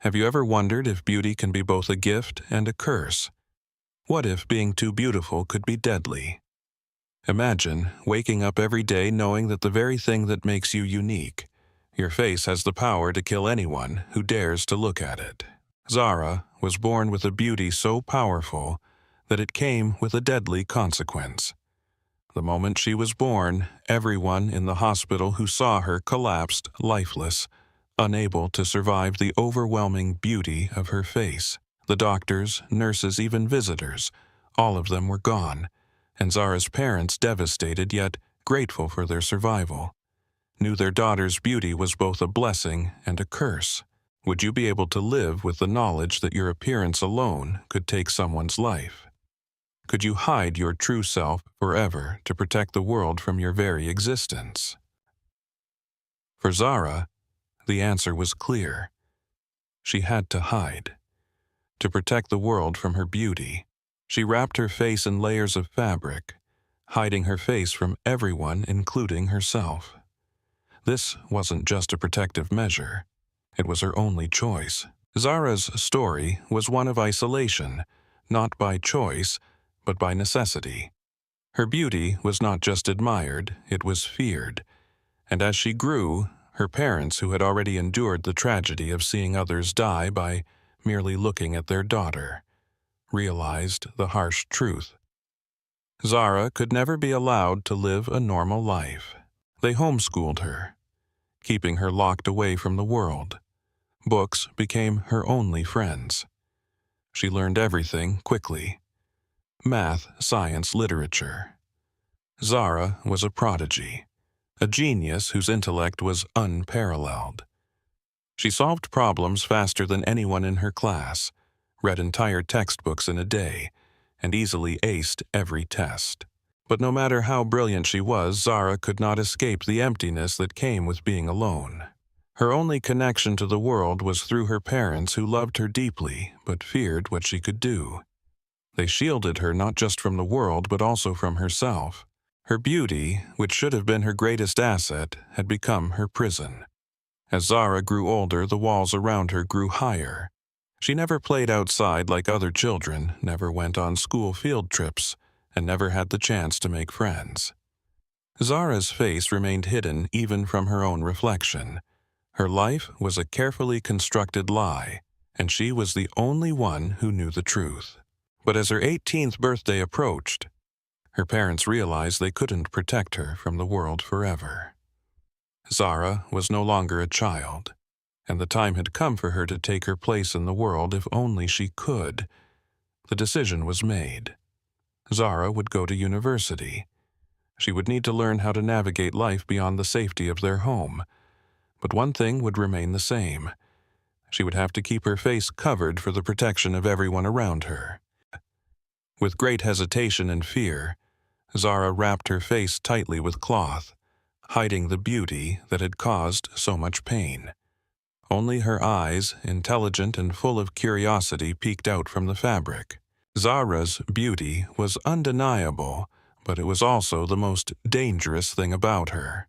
Have you ever wondered if beauty can be both a gift and a curse? What if being too beautiful could be deadly? Imagine waking up every day knowing that the very thing that makes you unique, your face, has the power to kill anyone who dares to look at it. Zara was born with a beauty so powerful that it came with a deadly consequence. The moment she was born, everyone in the hospital who saw her collapsed lifeless, unable to survive the overwhelming beauty of her face. The doctors, nurses, even visitors, all of them were gone, and Zara's parents, devastated yet grateful for their survival, knew their daughter's beauty was both a blessing and a curse. Would you be able to live with the knowledge that your appearance alone could take someone's life? Could you hide your true self forever to protect the world from your very existence? For Zara, the answer was clear. She had to hide. To protect the world from her beauty, she wrapped her face in layers of fabric, hiding her face from everyone, including herself. This wasn't just a protective measure. It was her only choice. Zara's story was one of isolation, not by choice, but by necessity. Her beauty was not just admired, it was feared. And as she grew, her parents, who had already endured the tragedy of seeing others die by merely looking at their daughter, realized the harsh truth. Zara could never be allowed to live a normal life. They homeschooled her, keeping her locked away from the world. Books became her only friends. She learned everything quickly: math, science, literature. Zara was a prodigy, a genius whose intellect was unparalleled. She solved problems faster than anyone in her class, read entire textbooks in a day, and easily aced every test. But no matter how brilliant she was, Zara could not escape the emptiness that came with being alone. Her only connection to the world was through her parents, who loved her deeply but feared what she could do. They shielded her not just from the world but also from herself. Her beauty, which should have been her greatest asset, had become her prison. As Zara grew older, the walls around her grew higher. She never played outside like other children, never went on school field trips, and never had the chance to make friends. Zara's face remained hidden even from her own reflection. Her life was a carefully constructed lie, and she was the only one who knew the truth. But as her 18th birthday approached, her parents realized they couldn't protect her from the world forever. Zara was no longer a child, and the time had come for her to take her place in the world if only she could. The decision was made. Zara would go to university. She would need to learn how to navigate life beyond the safety of their home. But one thing would remain the same. She would have to keep her face covered for the protection of everyone around her. With great hesitation and fear, Zara wrapped her face tightly with cloth, hiding the beauty that had caused so much pain. Only her eyes, intelligent and full of curiosity, peeked out from the fabric. Zara's beauty was undeniable, but it was also the most dangerous thing about her.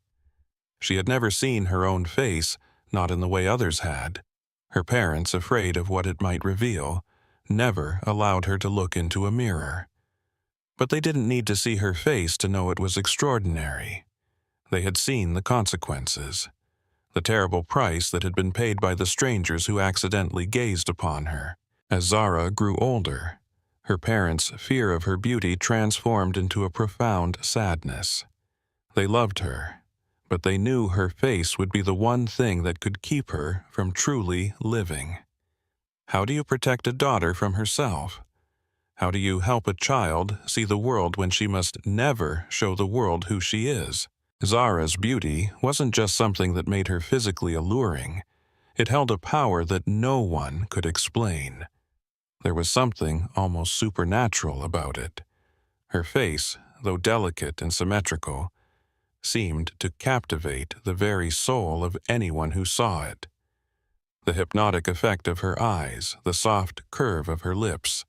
She had never seen her own face, not in the way others had. Her parents, afraid of what it might reveal, never allowed her to look into a mirror. But they didn't need to see her face to know it was extraordinary. They had seen the consequences, the terrible price that had been paid by the strangers who accidentally gazed upon her. As Zara grew older, her parents' fear of her beauty transformed into a profound sadness. They loved her, but they knew her face would be the one thing that could keep her from truly living. How do you protect a daughter from herself? How do you help a child see the world when she must never show the world who she is? Zara's beauty wasn't just something that made her physically alluring. It held a power that no one could explain. There was something almost supernatural about it. Her face, though delicate and symmetrical, seemed to captivate the very soul of anyone who saw it. The hypnotic effect of her eyes, the soft curve of her lips.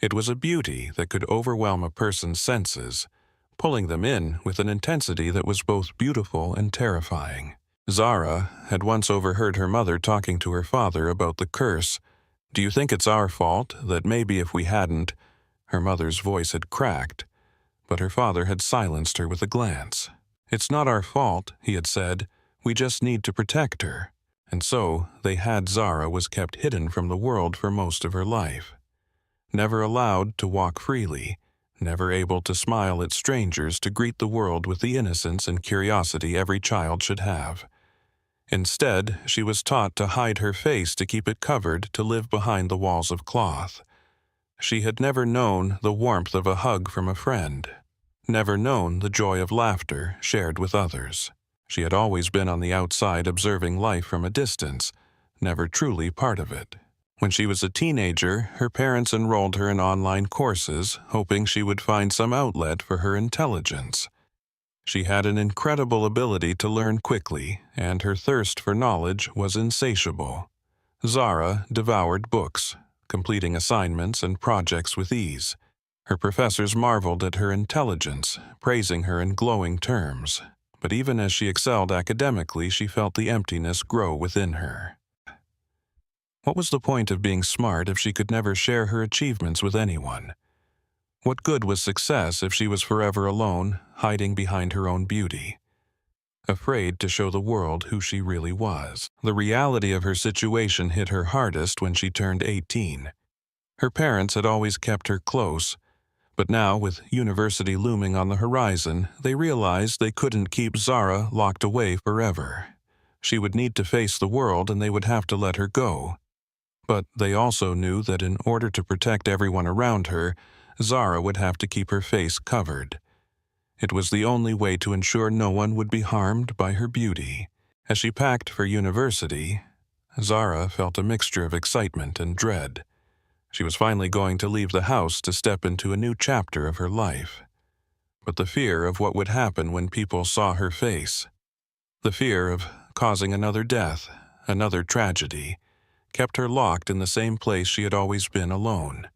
It was a beauty that could overwhelm a person's senses, pulling them in with an intensity that was both beautiful and terrifying. Zara had once overheard her mother talking to her father about the curse. "Do you think it's our fault, that maybe if we hadn't—" Her mother's voice had cracked, but her father had silenced her with a glance. "It's not our fault," he had said. "We just need to protect her." And so, Zara was kept hidden from the world for most of her life. Never allowed to walk freely, never able to smile at strangers, to greet the world with the innocence and curiosity every child should have. Instead, she was taught to hide her face, to keep it covered, to live behind the walls of cloth. She had never known the warmth of a hug from a friend, never known the joy of laughter shared with others. She had always been on the outside, observing life from a distance, never truly part of it. When she was a teenager, her parents enrolled her in online courses, hoping she would find some outlet for her intelligence. She had an incredible ability to learn quickly, and her thirst for knowledge was insatiable. Zara devoured books, completing assignments and projects with ease. Her professors marveled at her intelligence, praising her in glowing terms. But even as she excelled academically, she felt the emptiness grow within her. What was the point of being smart if she could never share her achievements with anyone? What good was success if she was forever alone, hiding behind her own beauty, afraid to show the world who she really was? The reality of her situation hit her hardest when she turned 18. Her parents had always kept her close, but now, with university looming on the horizon, they realized they couldn't keep Zara locked away forever. She would need to face the world, and they would have to let her go. But they also knew that in order to protect everyone around her, Zara would have to keep her face covered. It was the only way to ensure no one would be harmed by her beauty. As she packed for university, Zara felt a mixture of excitement and dread. She was finally going to leave the house to step into a new chapter of her life. But the fear of what would happen when people saw her face, the fear of causing another death, another tragedy, kept her locked in the same place she had always been, alone,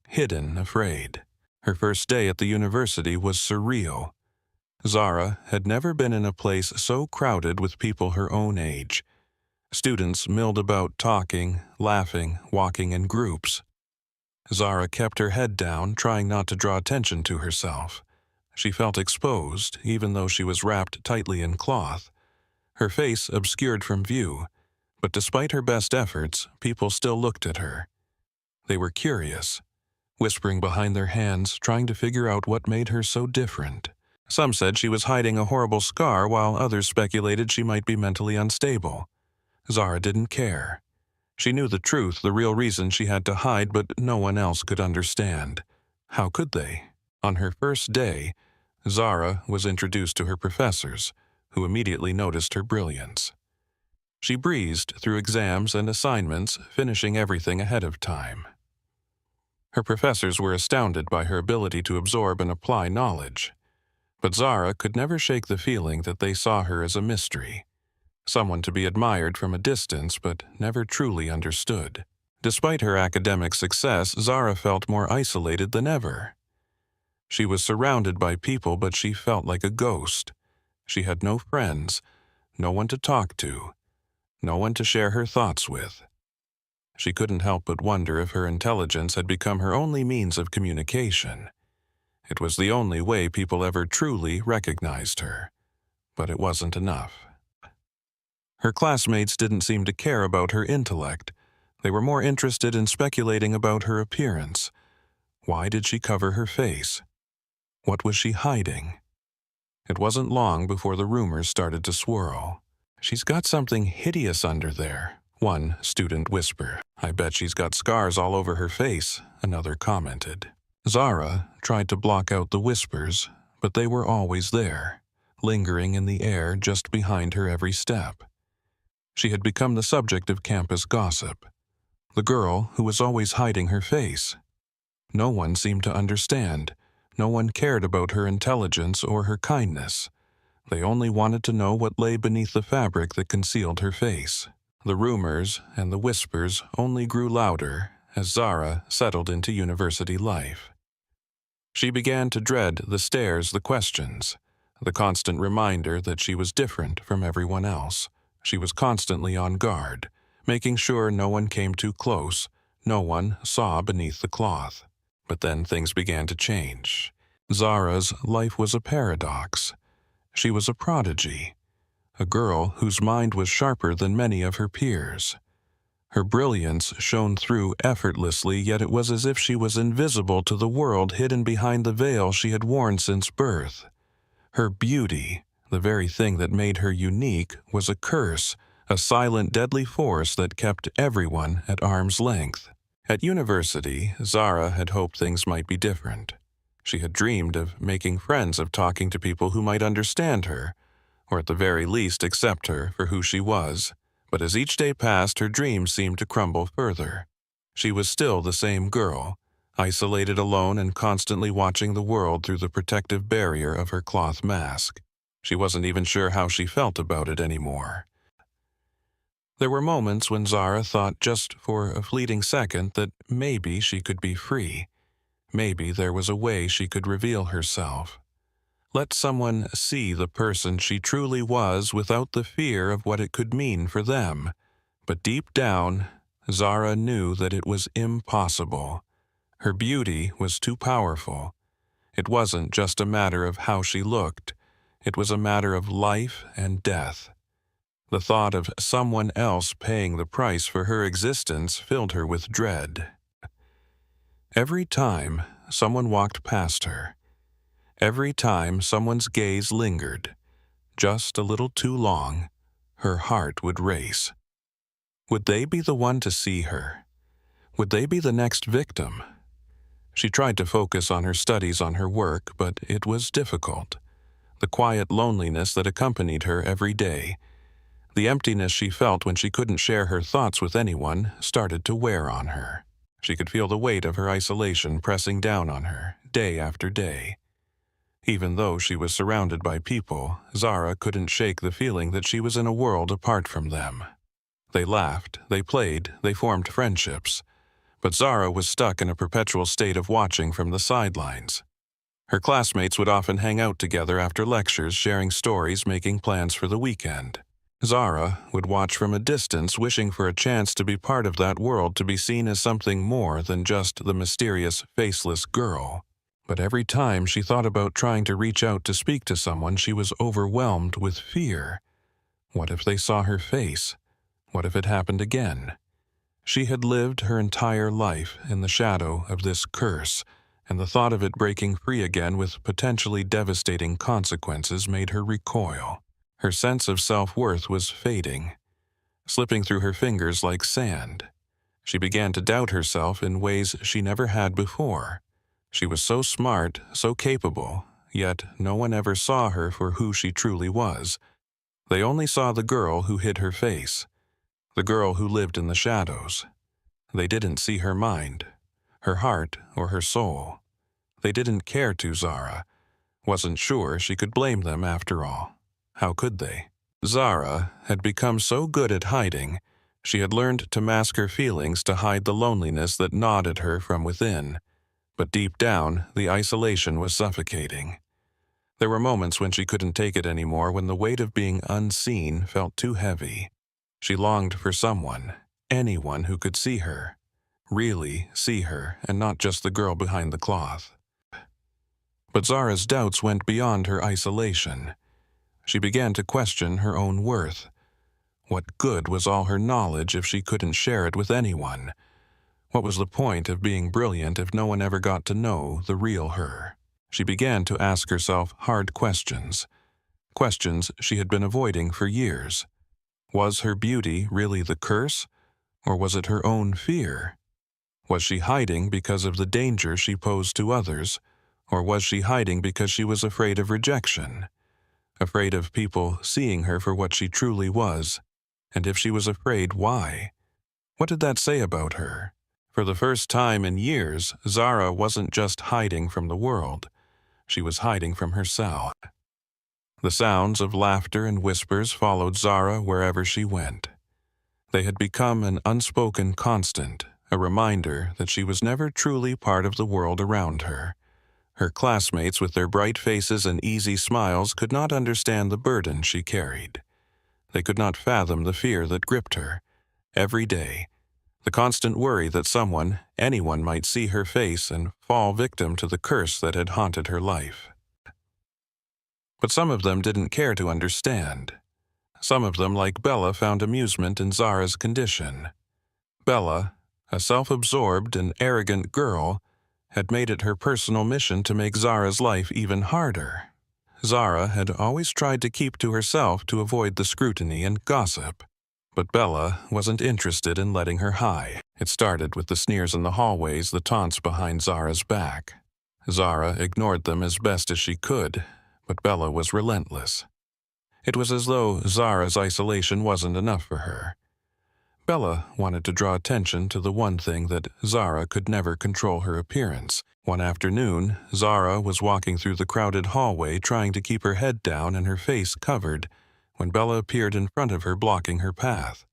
hidden, afraid. Her first day at the university was surreal. Zara had never been in a place so crowded with people her own age. Students milled about, talking, laughing, walking in groups. Zara kept her head down, trying not to draw attention to herself. She felt exposed, even though she was wrapped tightly in cloth, her face obscured from view. But despite her best efforts, people still looked at her. They were curious, whispering behind their hands, trying to figure out what made her so different. Some said she was hiding a horrible scar, while others speculated she might be mentally unstable. Zara didn't care. She knew the truth, the real reason she had to hide, but no one else could understand. How could they? On her first day, Zara was introduced to her professors, who immediately noticed her brilliance. She breezed through exams and assignments, finishing everything ahead of time. Her professors were astounded by her ability to absorb and apply knowledge. But Zara could never shake the feeling that they saw her as a mystery, someone to be admired from a distance but never truly understood. Despite her academic success, Zara felt more isolated than ever. She was surrounded by people, but she felt like a ghost. She had no friends, no one to talk to, no one to share her thoughts with. She couldn't help but wonder if her intelligence had become her only means of communication. It was the only way people ever truly recognized her. But it wasn't enough. Her classmates didn't seem to care about her intellect. They were more interested in speculating about her appearance. Why did she cover her face? What was she hiding? It wasn't long before the rumors started to swirl. "She's got something hideous under there," one student whispered. "I bet she's got scars all over her face," another commented. Zara tried to block out the whispers, but they were always there, lingering in the air just behind her every step. She had become the subject of campus gossip, the girl who was always hiding her face. No one seemed to understand. No one cared about her intelligence or her kindness. They only wanted to know what lay beneath the fabric that concealed her face. The rumors and the whispers only grew louder as Zara settled into university life. She began to dread the stares, the questions. the constant reminder that she was different from everyone else. She was constantly on guard, making sure no one came too close, no one saw beneath the cloth. But then things began to change. Zara's life was a paradox. She was a prodigy, a girl whose mind was sharper than many of her peers. Her brilliance shone through effortlessly, yet it was as if she was invisible to the world, hidden behind the veil she had worn since birth. Her beauty, the very thing that made her unique, was a curse, a silent, deadly force that kept everyone at arm's length. At university, Zara had hoped things might be different. She had dreamed of making friends, of talking to people who might understand her, or at the very least accept her for who she was. But as each day passed, her dreams seemed to crumble further. She was still the same girl, isolated, alone, and constantly watching the world through the protective barrier of her cloth mask. She wasn't even sure how she felt about it anymore. There were moments when Zara thought, just for a fleeting second, that maybe she could be free. Maybe there was a way she could reveal herself. Let someone see the person she truly was without the fear of what it could mean for them. But deep down, Zara knew that it was impossible. Her beauty was too powerful. It wasn't just a matter of how she looked. It was a matter of life and death. The thought of someone else paying the price for her existence filled her with dread. Every time someone walked past her, every time someone's gaze lingered, just a little too long, her heart would race. Would they be the one to see her? Would they be the next victim? She tried to focus on her studies, on her work, but it was difficult. The quiet loneliness that accompanied her every day, the emptiness she felt when she couldn't share her thoughts with anyone, started to wear on her. She could feel the weight of her isolation pressing down on her, day after day. Even though she was surrounded by people, Zara couldn't shake the feeling that she was in a world apart from them. They laughed, they played, they formed friendships. But Zara was stuck in a perpetual state of watching from the sidelines. Her classmates would often hang out together after lectures, sharing stories, making plans for the weekend. Zara would watch from a distance, wishing for a chance to be part of that world, to be seen as something more than just the mysterious, faceless girl. But every time she thought about trying to reach out to speak to someone, she was overwhelmed with fear. What if they saw her face? What if it happened again? She had lived her entire life in the shadow of this curse, and the thought of it breaking free again with potentially devastating consequences made her recoil. Her sense of self-worth was fading, slipping through her fingers like sand. She began to doubt herself in ways she never had before. She was so smart, so capable, yet no one ever saw her for who she truly was. They only saw the girl who hid her face, the girl who lived in the shadows. They didn't see her mind, her heart, or her soul. They didn't care to. Zara wasn't sure she could blame them after all. How could they? Zara had become so good at hiding, she had learned to mask her feelings, to hide the loneliness that gnawed at her from within. But deep down, the isolation was suffocating. There were moments when she couldn't take it anymore, when the weight of being unseen felt too heavy. She longed for someone, anyone who could see her, really see her, and not just the girl behind the cloth. But Zara's doubts went beyond her isolation. She began to question her own worth. What good was all her knowledge if she couldn't share it with anyone? What was the point of being brilliant if no one ever got to know the real her? She began to ask herself hard questions, questions she had been avoiding for years. Was her beauty really the curse, or was it her own fear? Was she hiding because of the danger she posed to others, or was she hiding because she was afraid of rejection? Afraid of people seeing her for what she truly was? And if she was afraid, why? What did that say about her? For the first time in years, Zara wasn't just hiding from the world. She was hiding from herself. The sounds of laughter and whispers followed Zara wherever she went. They had become an unspoken constant, a reminder that she was never truly part of the world around her. Her classmates with their bright faces and easy smiles could not understand the burden she carried. They could not fathom the fear that gripped her. Every day, the constant worry that someone, anyone might see her face and fall victim to the curse that had haunted her life. But some of them didn't care to understand. Some of them, like Bella, found amusement in Zara's condition. Bella, a self-absorbed and arrogant girl, had made it her personal mission to make Zara's life even harder. Zara had always tried to keep to herself to avoid the scrutiny and gossip. But Bella wasn't interested in letting her hide. It started with the sneers in the hallways, the taunts behind Zara's back. Zara ignored them as best as she could, but Bella was relentless. It was as though Zara's isolation wasn't enough for her. Bella wanted to draw attention to the one thing that Zara could never control: her appearance. One afternoon, Zara was walking through the crowded hallway trying to keep her head down and her face covered, when Bella appeared in front of her, blocking her path.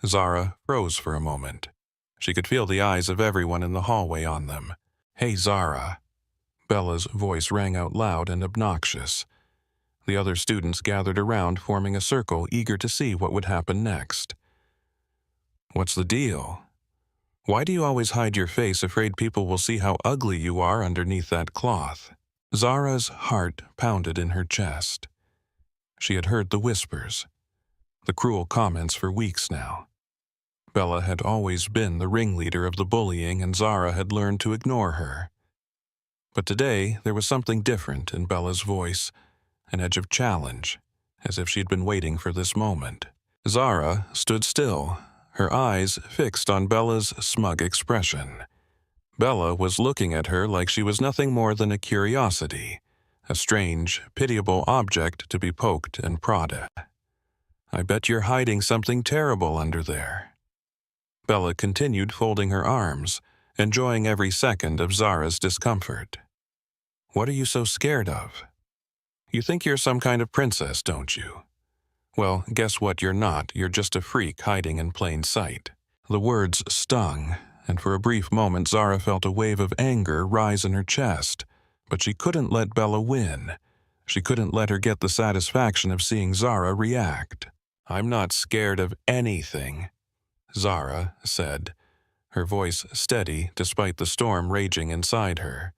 Zara froze for a moment. She could feel the eyes of everyone in the hallway on them. "Hey, Zara." Bella's voice rang out loud and obnoxious. The other students gathered around, forming a circle, eager to see what would happen next. "What's the deal? Why do you always hide your face, afraid people will see how ugly you are underneath that cloth?" Zara's heart pounded in her chest. She had heard the whispers, the cruel comments for weeks now. Bella had always been the ringleader of the bullying, and Zara had learned to ignore her. But today there was something different in Bella's voice, an edge of challenge, as if she'd been waiting for this moment. Zara stood still, her eyes fixed on Bella's smug expression. Bella was looking at her like she was nothing more than a curiosity, a strange, pitiable object to be poked and prodded. "I bet you're hiding something terrible under there." Bella continued, folding her arms, enjoying every second of Zara's discomfort. "What are you so scared of? You think you're some kind of princess, don't you? Well, guess what you're not. You're just a freak hiding in plain sight." The words stung, and for a brief moment Zara felt a wave of anger rise in her chest. But she couldn't let Bella win. She couldn't let her get the satisfaction of seeing Zara react. "I'm not scared of anything," Zara said, her voice steady despite the storm raging inside her.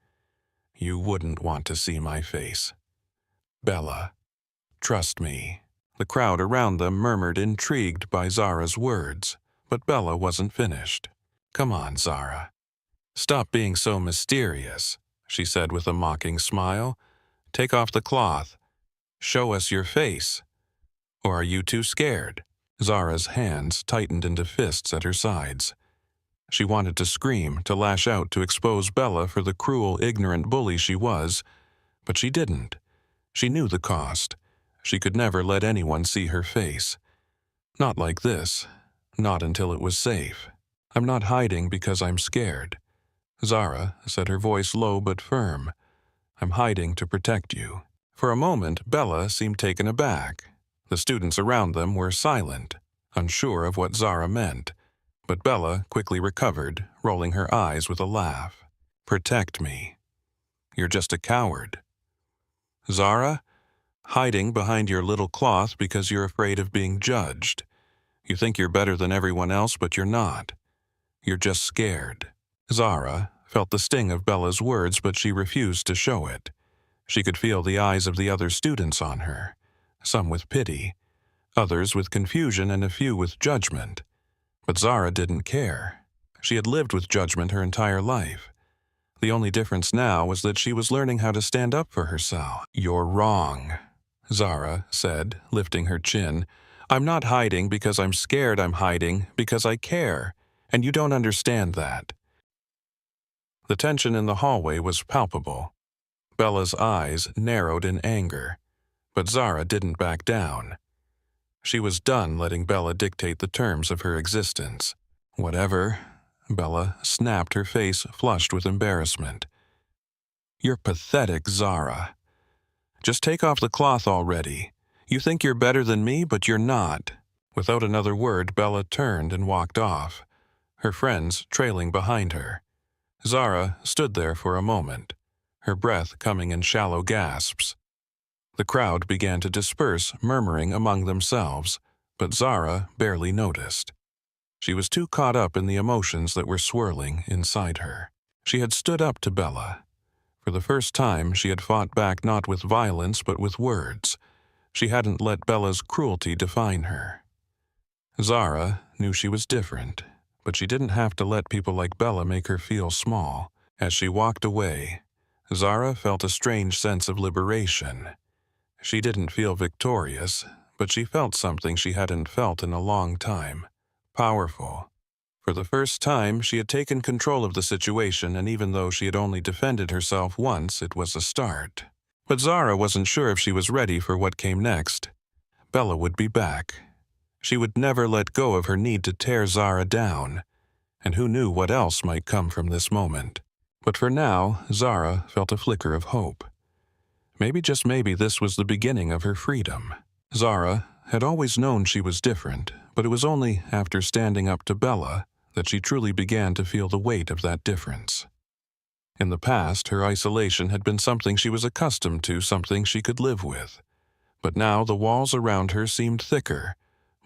"You wouldn't want to see my face. Bella, trust me." The crowd around them murmured, intrigued by Zara's words, but Bella wasn't finished. "Come on, Zara. Stop being so mysterious," she said with a mocking smile. "Take off the cloth. Show us your face. Or are you too scared?" Zara's hands tightened into fists at her sides. She wanted to scream, to lash out, to expose Bella for the cruel, ignorant bully she was, but she didn't. She knew the cost. She could never let anyone see her face. Not like this. Not until it was safe. "I'm not hiding because I'm scared," Zara said, her voice low but firm. "I'm hiding to protect you." For a moment, Bella seemed taken aback. The students around them were silent, unsure of what Zara meant. But Bella quickly recovered, rolling her eyes with a laugh. "Protect me? You're just a coward. Zara, hiding behind your little cloth because you're afraid of being judged. You think you're better than everyone else, but you're not. You're just scared." Zara felt the sting of Bella's words, but she refused to show it. She could feel the eyes of the other students on her, some with pity, others with confusion, and a few with judgment. But Zara didn't care. She had lived with judgment her entire life. The only difference now was that she was learning how to stand up for herself. "You're wrong," Zara said, lifting her chin. "I'm not hiding because I'm scared. I'm hiding because I care, and you don't understand that." The tension in the hallway was palpable. Bella's eyes narrowed in anger, but Zara didn't back down. She was done letting Bella dictate the terms of her existence. "Whatever," Bella snapped, her face flushed with embarrassment. "You're pathetic, Zara. Just take off the cloth already. You think you're better than me, but you're not." Without another word, Bella turned and walked off, her friends trailing behind her. Zara stood there for a moment, her breath coming in shallow gasps. The crowd began to disperse, murmuring among themselves, but Zara barely noticed. She was too caught up in the emotions that were swirling inside her. She had stood up to Bella. For the first time, she had fought back not with violence but with words. She hadn't let Bella's cruelty define her. Zara knew she was different, but she didn't have to let people like Bella make her feel small. As she walked away, Zara felt a strange sense of liberation. She didn't feel victorious, but she felt something she hadn't felt in a long time. Powerful. For the first time, she had taken control of the situation, and even though she had only defended herself once, it was a start. But Zara wasn't sure if she was ready for what came next. Bella would be back. She would never let go of her need to tear Zara down, and who knew what else might come from this moment. But for now, Zara felt a flicker of hope. Maybe, just maybe, this was the beginning of her freedom. Zara had always known she was different, but it was only after standing up to Bella that she truly began to feel the weight of that difference. In the past, her isolation had been something she was accustomed to, something she could live with. But now the walls around her seemed thicker,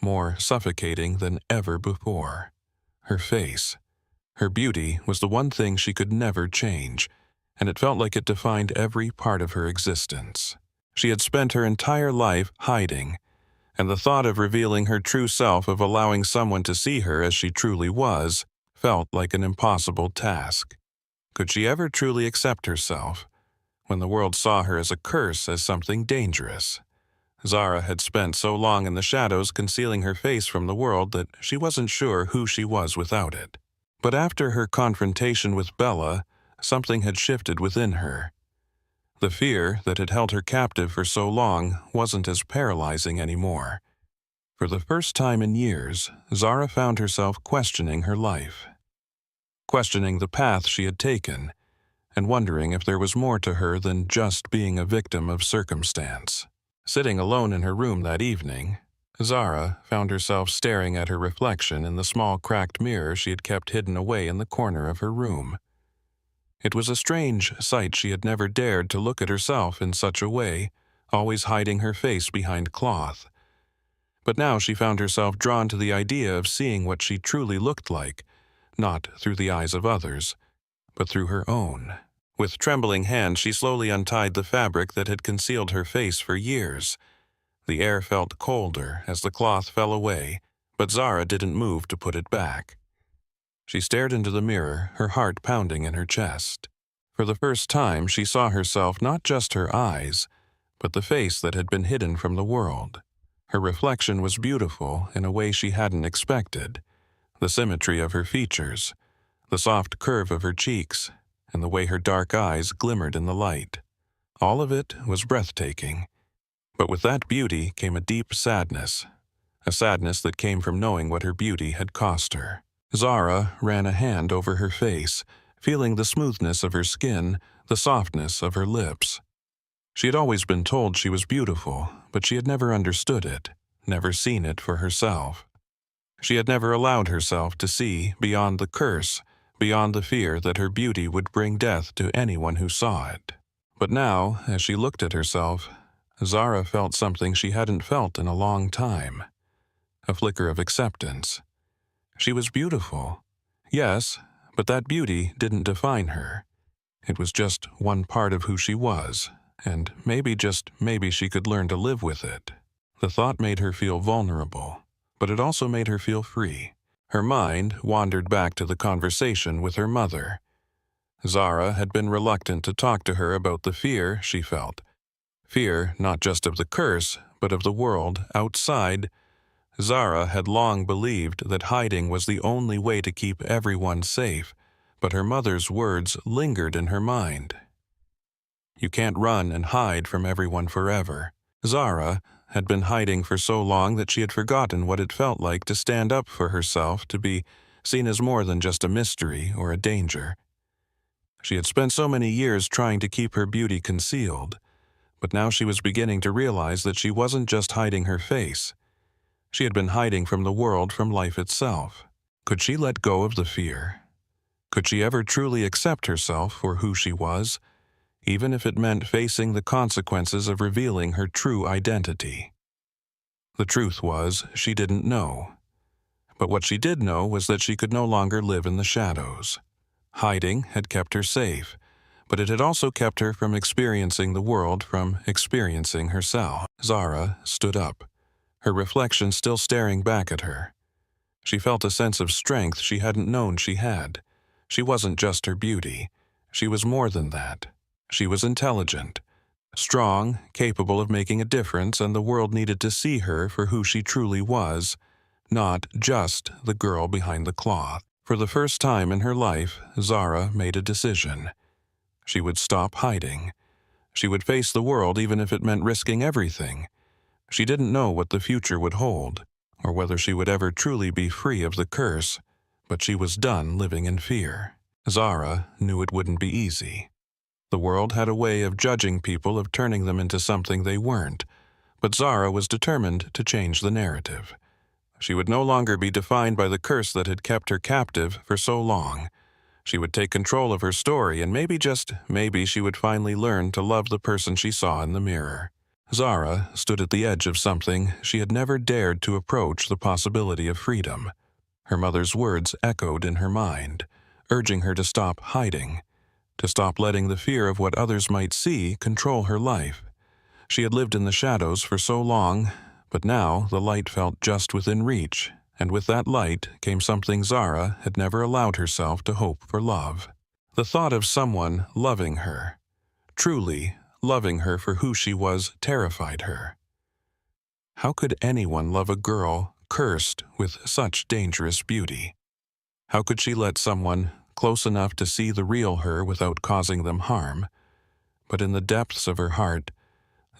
more suffocating than ever before. Her face, her beauty, was the one thing she could never change, and it felt like it defined every part of her existence. She had spent her entire life hiding, and the thought of revealing her true self, of allowing someone to see her as she truly was, felt like an impossible task. Could she ever truly accept herself, when the world saw her as a curse, as something dangerous? Zara had spent so long in the shadows concealing her face from the world that she wasn't sure who she was without it. But after her confrontation with Bella, something had shifted within her. The fear that had held her captive for so long wasn't as paralyzing anymore. For the first time in years, Zara found herself questioning her life. Questioning the path she had taken, and wondering if there was more to her than just being a victim of circumstance. Sitting alone in her room that evening, Zara found herself staring at her reflection in the small cracked mirror she had kept hidden away in the corner of her room. It was a strange sight. She had never dared to look at herself in such a way, always hiding her face behind cloth. But now she found herself drawn to the idea of seeing what she truly looked like, not through the eyes of others, but through her own. With trembling hands, she slowly untied the fabric that had concealed her face for years. The air felt colder as the cloth fell away, but Zara didn't move to put it back. She stared into the mirror, her heart pounding in her chest. For the first time, she saw herself, not just her eyes, but the face that had been hidden from the world. Her reflection was beautiful in a way she hadn't expected. The symmetry of her features, the soft curve of her cheeks, and the way her dark eyes glimmered in the light. All of it was breathtaking. But with that beauty came a deep sadness, a sadness that came from knowing what her beauty had cost her. Zara ran a hand over her face, feeling the smoothness of her skin, the softness of her lips. She had always been told she was beautiful, but she had never understood it, never seen it for herself. She had never allowed herself to see beyond the curse, beyond the fear that her beauty would bring death to anyone who saw it. But now, as she looked at herself, Zara felt something she hadn't felt in a long time. A flicker of acceptance. She was beautiful. Yes, but that beauty didn't define her. It was just one part of who she was, and maybe, just maybe, she could learn to live with it. The thought made her feel vulnerable, but it also made her feel free. Her mind wandered back to the conversation with her mother. Zara had been reluctant to talk to her about the fear she felt. Fear not just of the curse, but of the world outside. Zara had long believed that hiding was the only way to keep everyone safe, but her mother's words lingered in her mind. You can't run and hide from everyone forever. Zara had been hiding for so long that she had forgotten what it felt like to stand up for herself, to be seen as more than just a mystery or a danger. She had spent so many years trying to keep her beauty concealed, but now she was beginning to realize that she wasn't just hiding her face. She had been hiding from the world, from life itself. Could she let go of the fear? Could she ever truly accept herself for who she was? even if it meant facing the consequences of revealing her true identity. The truth was, she didn't know. But what she did know was that she could no longer live in the shadows. Hiding had kept her safe, but it had also kept her from experiencing the world, from experiencing herself. Zara stood up, her reflection still staring back at her. She felt a sense of strength she hadn't known she had. She wasn't just her beauty. She was more than that. She was intelligent, strong, capable of making a difference, and the world needed to see her for who she truly was, not just the girl behind the cloth. For the first time in her life, Zara made a decision. She would stop hiding. She would face the world even if it meant risking everything. She didn't know what the future would hold, or whether she would ever truly be free of the curse, but she was done living in fear. Zara knew it wouldn't be easy. The world had a way of judging people, of turning them into something they weren't, but Zara was determined to change the narrative. She would no longer be defined by the curse that had kept her captive for so long. She would take control of her story, and maybe, just maybe, she would finally learn to love the person she saw in the mirror. Zara stood at the edge of something she had never dared to approach, the possibility of freedom. Her mother's words echoed in her mind, urging her to stop hiding, to stop letting the fear of what others might see control her life. She had lived in the shadows for so long, but now the light felt just within reach, and with that light came something Zara had never allowed herself to hope for: love. The thought of someone loving her, truly loving her for who she was, terrified her. How could anyone love a girl cursed with such dangerous beauty? How could she let someone close enough to see the real her without causing them harm? But in the depths of her heart,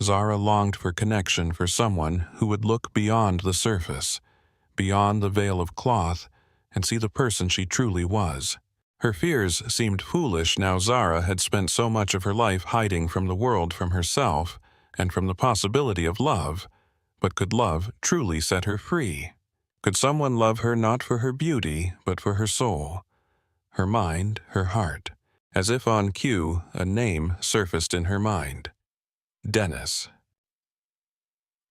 Zara longed for connection, for someone who would look beyond the surface, beyond the veil of cloth, and see the person she truly was. Her fears seemed foolish now Zara had spent so much of her life hiding from the world, from herself, and from the possibility of love. But could love truly set her free? Could someone love her not for her beauty, but for her soul, her mind, her heart? As if on cue, a name surfaced in her mind: Dennis.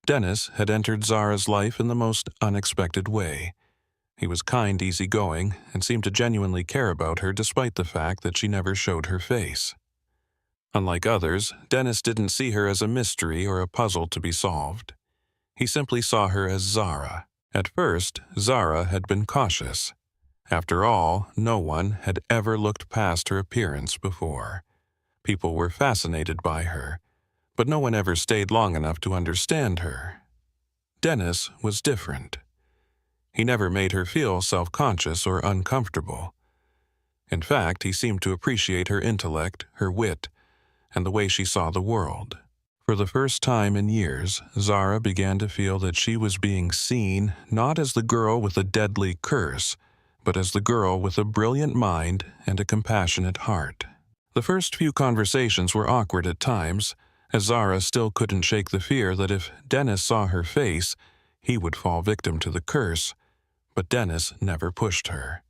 Dennis had entered Zara's life in the most unexpected way. He was kind, easygoing, and seemed to genuinely care about her despite the fact that she never showed her face. Unlike others, Dennis didn't see her as a mystery or a puzzle to be solved. He simply saw her as Zara. At first, Zara had been cautious. After all, no one had ever looked past her appearance before. People were fascinated by her, but no one ever stayed long enough to understand her. Dennis was different. He never made her feel self-conscious or uncomfortable. In fact, he seemed to appreciate her intellect, her wit, and the way she saw the world. For the first time in years, Zara began to feel that she was being seen not as the girl with a deadly curse, but as the girl with a brilliant mind and a compassionate heart. The first few conversations were awkward at times, as Zara still couldn't shake the fear that if Dennis saw her face, he would fall victim to the curse. But Dennis never pushed her.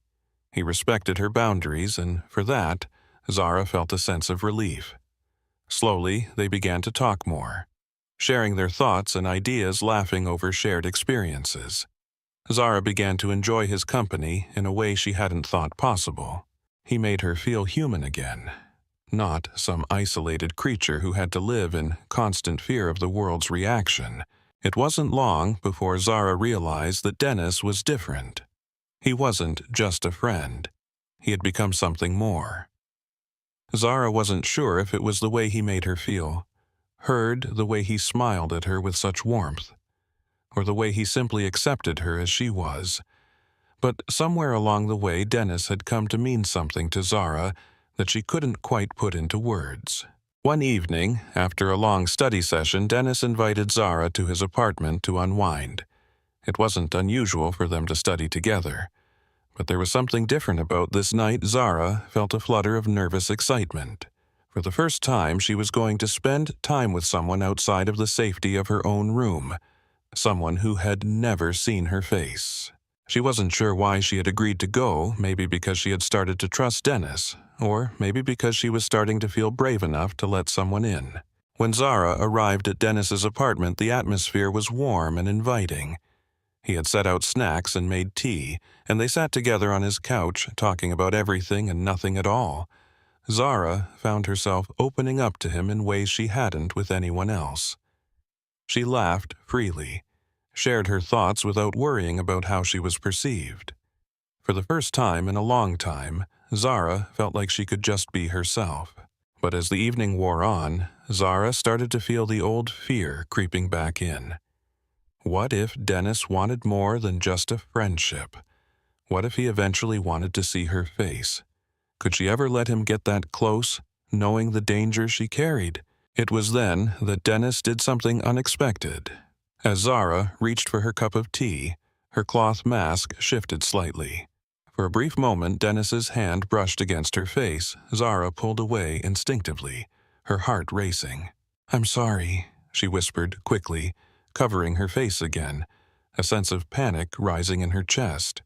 He respected her boundaries, and for that, Zara felt a sense of relief. Slowly, they began to talk more, sharing their thoughts and ideas, laughing over shared experiences. Zara began to enjoy his company in a way she hadn't thought possible. He made her feel human again, not some isolated creature who had to live in constant fear of the world's reaction. It wasn't long before Zara realized that Dennis was different. He wasn't just a friend. He had become something more. Zara wasn't sure if it was the way he made her feel, heard the way he smiled at her with such warmth, or the way he simply accepted her as she was. But somewhere along the way, Dennis had come to mean something to Zara that she couldn't quite put into words. One evening, after a long study session, Dennis invited Zara to his apartment to unwind. It wasn't unusual for them to study together, but there was something different about this night. Zara felt a flutter of nervous excitement. For the first time, she was going to spend time with someone outside of the safety of her own room, someone who had never seen her face. She wasn't sure why she had agreed to go, maybe because she had started to trust Dennis, or maybe because she was starting to feel brave enough to let someone in. When Zara arrived at Dennis's apartment, the atmosphere was warm and inviting. He had set out snacks and made tea, and they sat together on his couch, talking about everything and nothing at all. Zara found herself opening up to him in ways she hadn't with anyone else. She laughed freely, shared her thoughts without worrying about how she was perceived. For the first time in a long time, Zara felt like she could just be herself. But as the evening wore on, Zara started to feel the old fear creeping back in. What if Dennis wanted more than just a friendship? What if he eventually wanted to see her face? Could she ever let him get that close, knowing the danger she carried? It was then that Dennis did something unexpected. As Zara reached for her cup of tea, her cloth mask shifted slightly. For a brief moment, Dennis's hand brushed against her face. Zara pulled away instinctively, her heart racing. "I'm sorry," she whispered quickly, covering her face again, a sense of panic rising in her chest.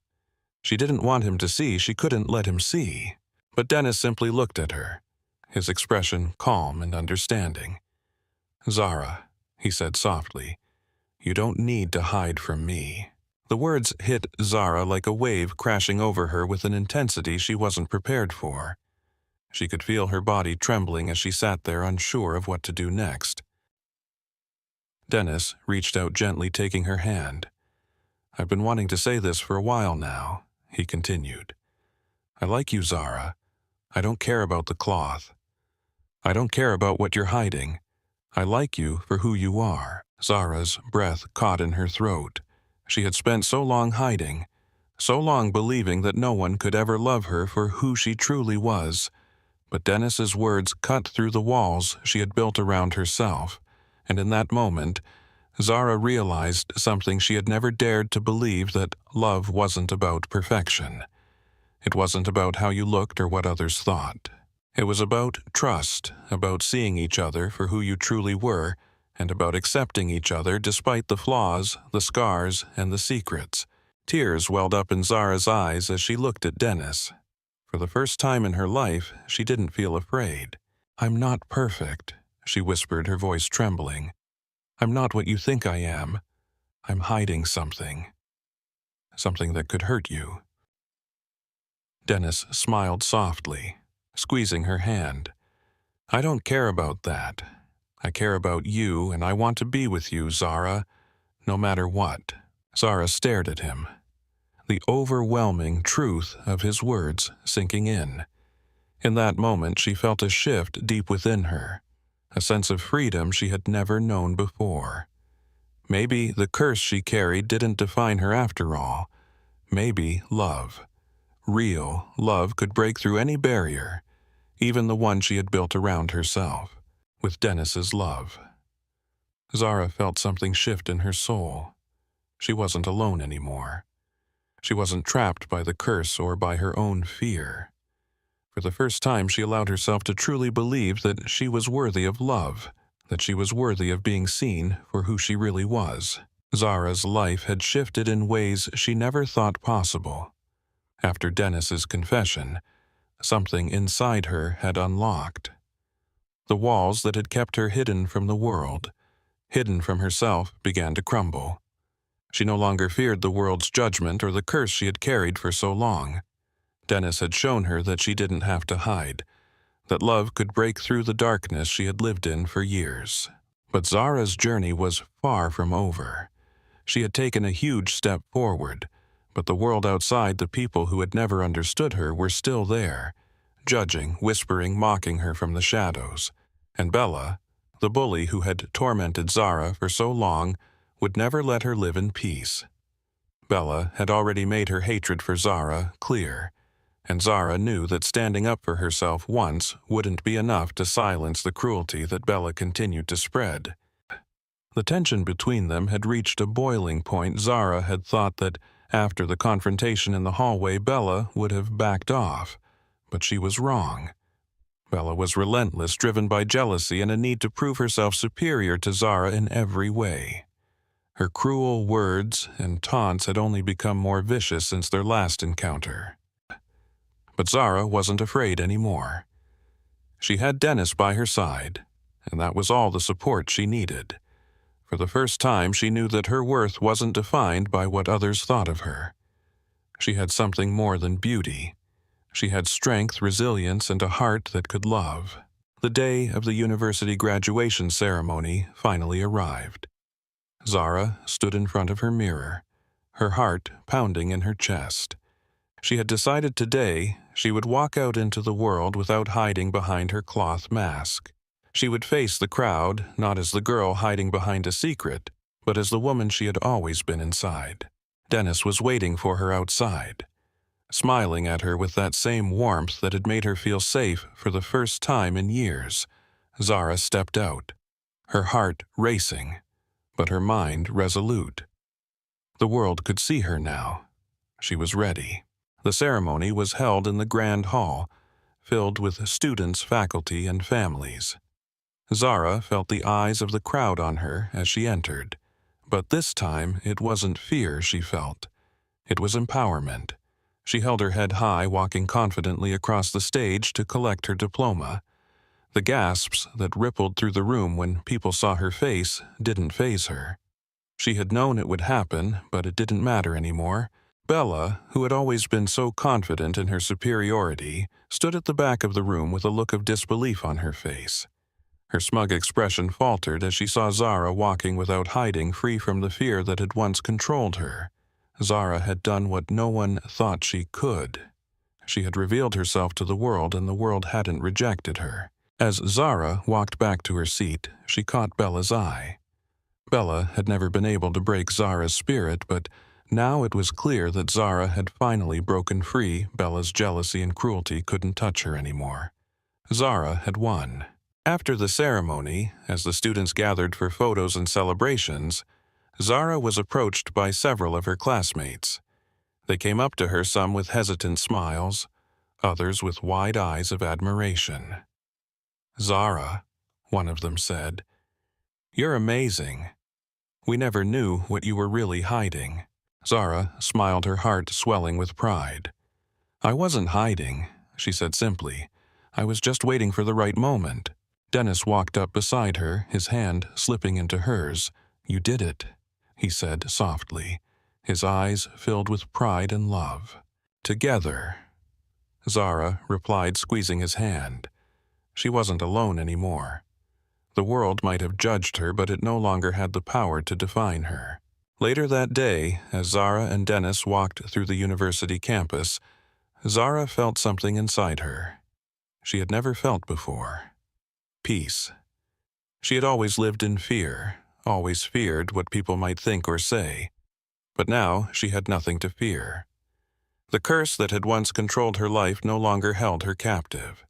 She didn't want him to see, she couldn't let him see. But Dennis simply looked at her, his expression calm and understanding. "Zara," he said softly, "you don't need to hide from me." The words hit Zara like a wave crashing over her with an intensity she wasn't prepared for. She could feel her body trembling as she sat there unsure of what to do next. Dennis reached out gently, taking her hand. "I've been wanting to say this for a while now," he continued. "I like you, Zara. I don't care about the cloth. I don't care about what you're hiding. I like you for who you are." Zara's breath caught in her throat. She had spent so long hiding, so long believing that no one could ever love her for who she truly was. But Dennis's words cut through the walls she had built around herself, and in that moment, Zara realized something she had never dared to believe, that love wasn't about perfection. It wasn't about how you looked or what others thought. It was about trust, about seeing each other for who you truly were, and about accepting each other despite the flaws, the scars, and the secrets. Tears welled up in Zara's eyes as she looked at Dennis. For the first time in her life, she didn't feel afraid. "I'm not perfect," she whispered, her voice trembling. "I'm not what you think I am. I'm hiding something. Something that could hurt you." Dennis smiled softly, squeezing her hand. "I don't care about that. I care about you, and I want to be with you, Zara, no matter what." Zara stared at him, the overwhelming truth of his words sinking in. In that moment, she felt a shift deep within her, a sense of freedom she had never known before. Maybe the curse she carried didn't define her after all. Maybe love, real love, could break through any barrier, even the one she had built around herself, with Dennis's love. Zara felt something shift in her soul. She wasn't alone anymore. She wasn't trapped by the curse or by her own fear. For the first time, she allowed herself to truly believe that she was worthy of love, that she was worthy of being seen for who she really was. Zara's life had shifted in ways she never thought possible. After Dennis's confession, something inside her had unlocked. The walls that had kept her hidden from the world, hidden from herself, began to crumble. She no longer feared the world's judgment or the curse she had carried for so long. Dennis had shown her that she didn't have to hide, that love could break through the darkness she had lived in for years. But Zara's journey was far from over. She had taken a huge step forward, but the world outside, the people who had never understood her, were still there, judging, whispering, mocking her from the shadows. And Bella, the bully who had tormented Zara for so long, would never let her live in peace. Bella had already made her hatred for Zara clear, and Zara knew that standing up for herself once wouldn't be enough to silence the cruelty that Bella continued to spread. The tension between them had reached a boiling point. Zara had thought that after the confrontation in the hallway, Bella would have backed off, but she was wrong. Bella was relentless, driven by jealousy and a need to prove herself superior to Zara in every way. Her cruel words and taunts had only become more vicious since their last encounter. But Zara wasn't afraid anymore. She had Dennis by her side, and that was all the support she needed. For the first time, she knew that her worth wasn't defined by what others thought of her. She had something more than beauty. She had strength, resilience, and a heart that could love. The day of the university graduation ceremony finally arrived. Zara stood in front of her mirror, her heart pounding in her chest. She had decided today she would walk out into the world without hiding behind her cloth mask. She would face the crowd, not as the girl hiding behind a secret, but as the woman she had always been inside. Dennis was waiting for her outside, smiling at her with that same warmth that had made her feel safe for the first time in years. Zara stepped out, her heart racing, but her mind resolute. The world could see her now. She was ready. The ceremony was held in the grand hall, filled with students, faculty, and families. Zara felt the eyes of the crowd on her as she entered, but this time it wasn't fear she felt. It was empowerment. She held her head high, walking confidently across the stage to collect her diploma. The gasps that rippled through the room when people saw her face didn't faze her. She had known it would happen, but it didn't matter anymore. Bella, who had always been so confident in her superiority, stood at the back of the room with a look of disbelief on her face. Her smug expression faltered as she saw Zara walking without hiding, free from the fear that had once controlled her. Zara had done what no one thought she could. She had revealed herself to the world, and the world hadn't rejected her. As Zara walked back to her seat, she caught Bella's eye. Bella had never been able to break Zara's spirit, but now it was clear that Zara had finally broken free. Bella's jealousy and cruelty couldn't touch her anymore. Zara had won. After the ceremony, as the students gathered for photos and celebrations, Zara was approached by several of her classmates. They came up to her, some with hesitant smiles, others with wide eyes of admiration. "Zara," one of them said, "you're amazing. We never knew what you were really hiding." Zara smiled, her heart swelling with pride. "I wasn't hiding," she said simply. "I was just waiting for the right moment." Dennis walked up beside her, his hand slipping into hers. "You did it," he said softly, his eyes filled with pride and love. "Together," Zara replied, squeezing his hand. She wasn't alone anymore. The world might have judged her, but it no longer had the power to define her. Later that day, as Zara and Dennis walked through the university campus, Zara felt something inside her she had never felt before. Peace. She had always lived in fear, always feared what people might think or say. But now she had nothing to fear. The curse that had once controlled her life no longer held her captive.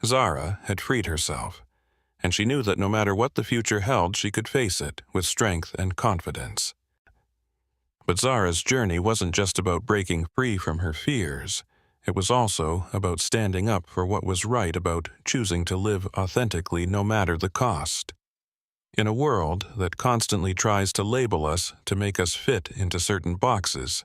Zara had freed herself, and she knew that no matter what the future held, she could face it with strength and confidence. But Zara's journey wasn't just about breaking free from her fears. It was also about standing up for what was right, about choosing to live authentically no matter the cost. In a world that constantly tries to label us to make us fit into certain boxes,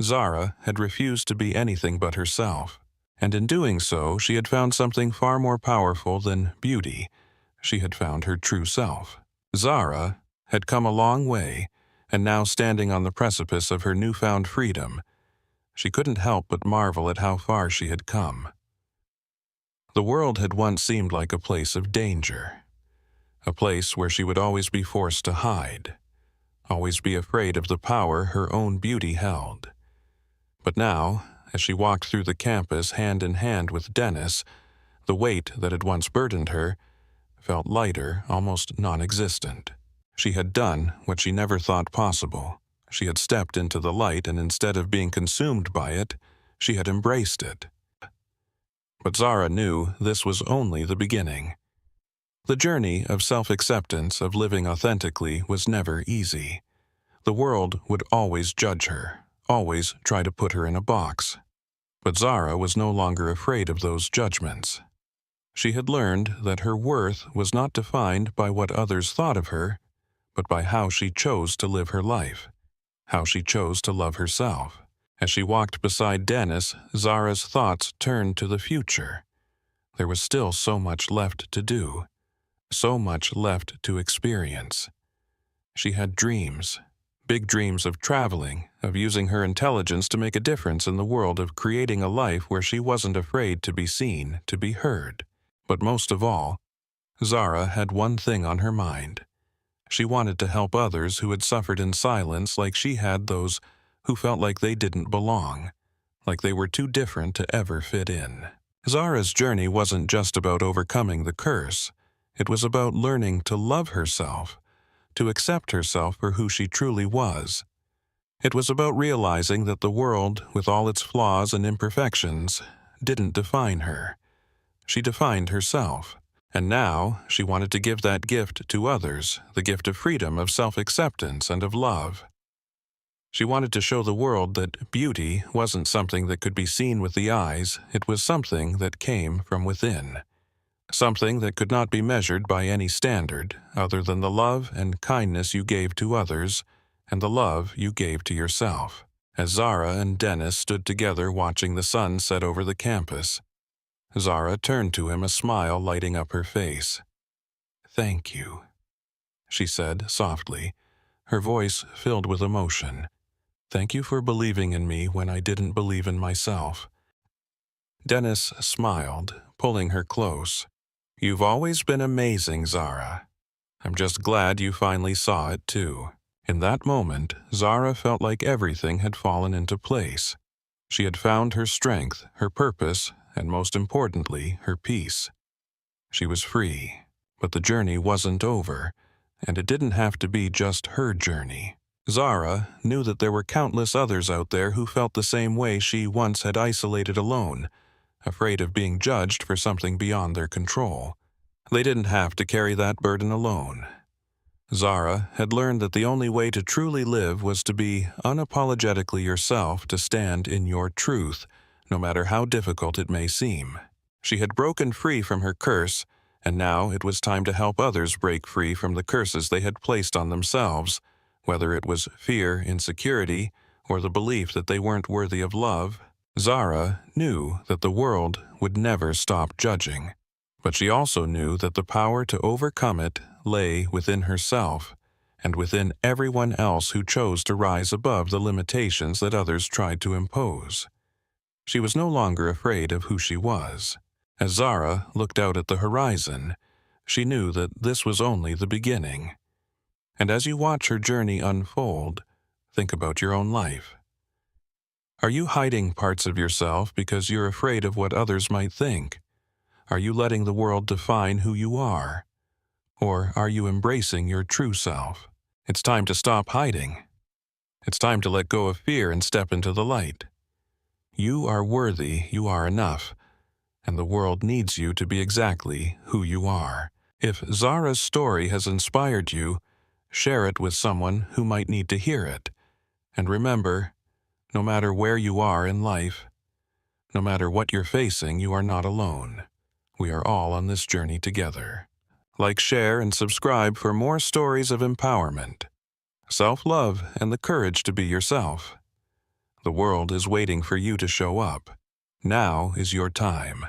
Zara had refused to be anything but herself. And in doing so, she had found something far more powerful than beauty. She had found her true self. Zara had come a long way, and now standing on the precipice of her newfound freedom, she couldn't help but marvel at how far she had come. The world had once seemed like a place of danger, a place where she would always be forced to hide, always be afraid of the power her own beauty held. But now, as she walked through the campus hand in hand with Dennis, the weight that had once burdened her felt lighter, almost non-existent. She had done what she never thought possible. She had stepped into the light, and instead of being consumed by it, she had embraced it. But Zara knew this was only the beginning. The journey of self-acceptance, of living authentically, was never easy. The world would always judge her, always try to put her in a box. But Zara was no longer afraid of those judgments. She had learned that her worth was not defined by what others thought of her, but by how she chose to live her life, how she chose to love herself. As she walked beside Dennis, Zara's thoughts turned to the future. There was still so much left to do, so much left to experience. She had dreams, big dreams of traveling, of using her intelligence to make a difference in the world, of creating a life where she wasn't afraid to be seen, to be heard. But most of all, Zara had one thing on her mind. She wanted to help others who had suffered in silence, like she had those who felt like they didn't belong, like they were too different to ever fit in. Zara's journey wasn't just about overcoming the curse. It was about learning to love herself, to accept herself for who she truly was. It was about realizing that the world, with all its flaws and imperfections, didn't define her. She defined herself. And now she wanted to give that gift to others, the gift of freedom, of self-acceptance, and of love. She wanted to show the world that beauty wasn't something that could be seen with the eyes, it was something that came from within. Something that could not be measured by any standard other than the love and kindness you gave to others and the love you gave to yourself. As Zara and Dennis stood together watching the sun set over the campus, Zara turned to him, a smile lighting up her face. "Thank you," she said softly, her voice filled with emotion. "Thank you for believing in me when I didn't believe in myself." Dennis smiled, pulling her close. "You've always been amazing, Zara. I'm just glad you finally saw it, too." In that moment, Zara felt like everything had fallen into place. She had found her strength, her purpose, and most importantly, her peace. She was free, but the journey wasn't over, and it didn't have to be just her journey. Zara knew that there were countless others out there who felt the same way she once had, isolated alone, afraid of being judged for something beyond their control. They didn't have to carry that burden alone. Zara had learned that the only way to truly live was to be unapologetically yourself, to stand in your truth, no matter how difficult it may seem. She had broken free from her curse, and now it was time to help others break free from the curses they had placed on themselves, whether it was fear, insecurity, or the belief that they weren't worthy of love. Zara knew that the world would never stop judging, but she also knew that the power to overcome it lay within herself and within everyone else who chose to rise above the limitations that others tried to impose. She was no longer afraid of who she was. As Zara looked out at the horizon, she knew that this was only the beginning. And as you watch her journey unfold, think about your own life. Are you hiding parts of yourself because you're afraid of what others might think? Are you letting the world define who you are? Or are you embracing your true self? It's time to stop hiding. It's time to let go of fear and step into the light. You are worthy, you are enough, and the world needs you to be exactly who you are. If Zara's story has inspired you, share it with someone who might need to hear it. And remember, no matter where you are in life, no matter what you're facing, you are not alone. We are all on this journey together. Like, share, and subscribe for more stories of empowerment, self-love, and the courage to be yourself. The world is waiting for you to show up. Now is your time.